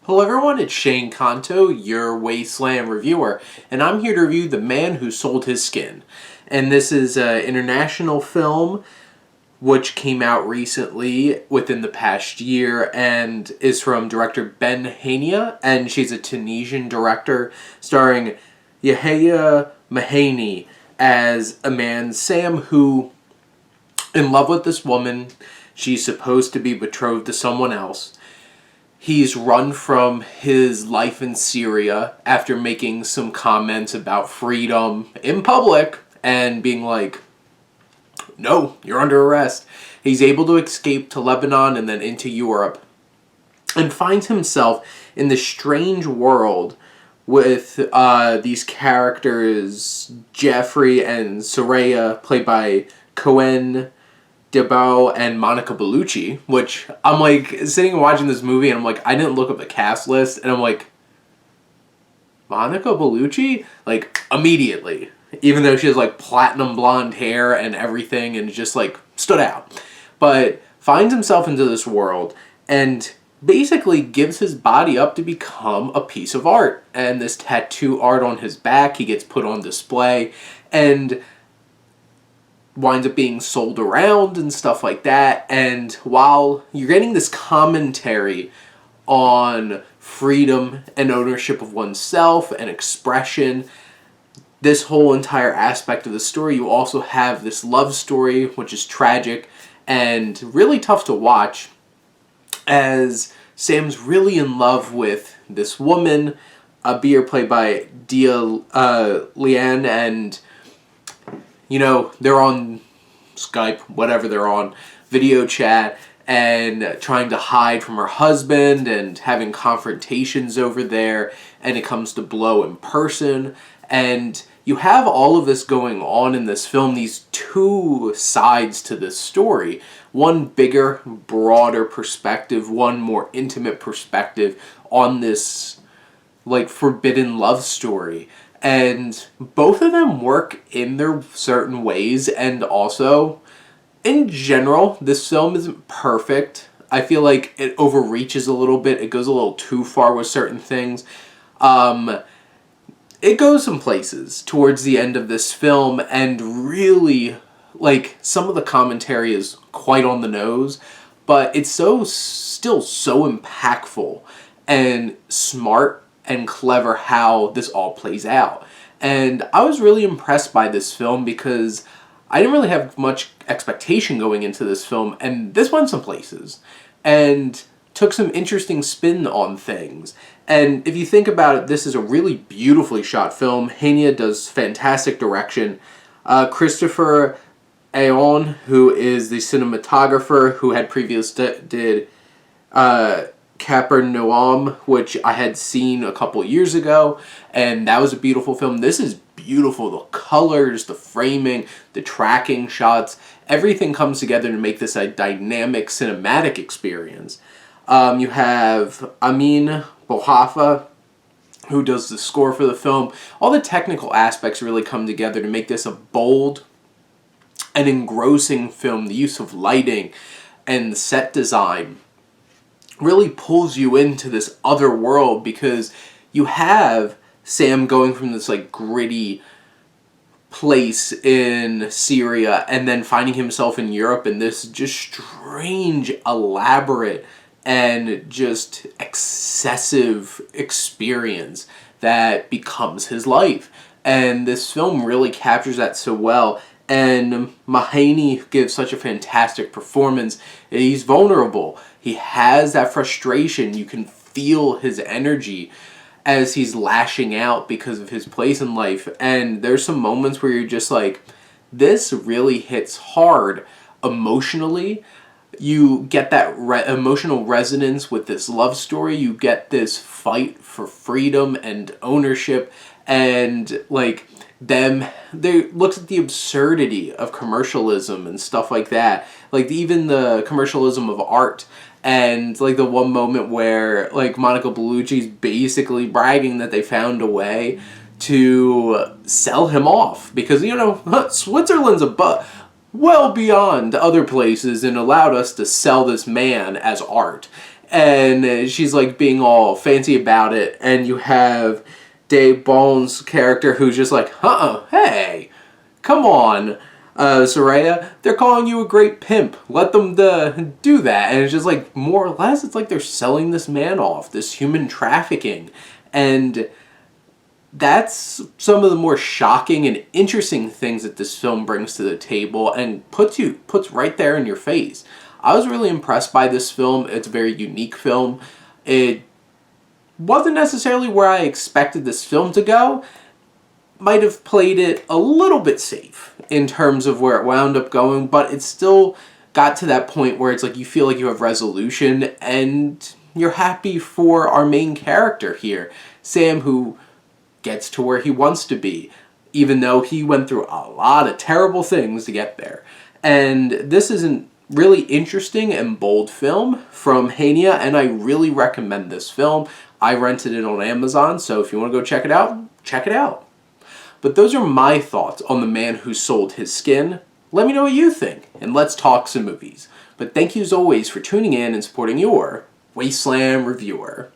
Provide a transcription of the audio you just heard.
Hello everyone, it's Shane Kanto, your Wasteland reviewer, and I'm here to review The Man Who Sold His Skin. And this is an international film which came out recently within the past year and is from director Ben Hania, and she's a Tunisian director starring Yahya Mahani as a man, Sam, who in love with this woman. She's supposed to be betrothed to someone else. He's run from his life in Syria after making some comments about freedom in public and being like, no, you're under arrest. He's able to escape to Lebanon and then into Europe and finds himself in this strange world with these characters, Jeffrey and Soraya, played by Cohen Debo and Monica Bellucci, which I'm like sitting and watching this movie and I'm like, I didn't look up the cast list and I'm like, Monica Bellucci? Like, immediately. Even though she has like platinum blonde hair and everything and just like stood out. But finds himself into this world and basically gives his body up to become a piece of art. And this tattoo art on his back, he gets put on display and winds up being sold around and stuff like that. And while you're getting this commentary on freedom and ownership of oneself and expression, this whole entire aspect of the story, you also have this love story, which is tragic and really tough to watch, as Sam's really in love with this woman, Abir, played by Dia Lian, and you know, they're on Skype, whatever they're on, video chat, and trying to hide from her husband and having confrontations over there, and it comes to blow in person. And you have all of this going on in this film, these two sides to this story. One bigger, broader perspective, one more intimate perspective on this, like, forbidden love story. And both of them work in their certain ways, and also, in general, this film isn't perfect. I feel like it overreaches a little bit. It goes a little too far with certain things. It goes some places towards the end of this film, and really, like, some of the commentary is quite on the nose, but it's still so impactful and smart and clever how this all plays out. And I was really impressed by this film because I didn't really have much expectation going into this film, and this went some places and took some interesting spin on things. And if you think about it, this is a really beautifully shot film. Hania does fantastic direction. Christopher Aon, who is the cinematographer who had previously did Capernaum, which I had seen a couple years ago, and that was a beautiful film. This is beautiful. The colors, the framing, the tracking shots, everything comes together to make this a dynamic cinematic experience. You have Amin Bohafa, who does the score for the film. All the technical aspects really come together to make this a bold and engrossing film. The use of lighting and the set design really pulls you into this other world, because you have Sam going from this like gritty place in Syria and then finding himself in Europe in this just strange, elaborate, and just excessive experience that becomes his life. And this film really captures that so well. And Mahani gives such a fantastic performance. He's vulnerable. He has that frustration. You can feel his energy as he's lashing out because of his place in life. And there's some moments where you're just like, this really hits hard emotionally. You get that emotional resonance with this love story. You get this fight for freedom and ownership, and like they looks at the absurdity of commercialism and stuff like that. Like even the commercialism of art, and like the one moment where like Monica Bellucci's basically bragging that they found a way to sell him off because, you know, Switzerland's well beyond other places and allowed us to sell this man as art. and she's like being all fancy about it, and you have Dave Bones' character who's just like, hey, come on, Soraya, they're calling you a great pimp. Let them do that. And it's just like, more or less, it's like they're selling this man off, this human trafficking. And that's some of the more shocking and interesting things that this film brings to the table and puts right there in your face. I was really impressed by this film. It's a very unique film. It wasn't necessarily where I expected this film to go. Might have played it a little bit safe in terms of where it wound up going, but it still got to that point where it's like you feel like you have resolution and you're happy for our main character here, Sam, who gets to where he wants to be, even though he went through a lot of terrible things to get there. And this is a really interesting and bold film from Hania, and I really recommend this film. I rented it on Amazon, so if you want to go check it out, check it out. But those are my thoughts on The Man Who Sold His Skin. Let me know what you think, and let's talk some movies. But thank you as always for tuning in and supporting your Wasteland reviewer.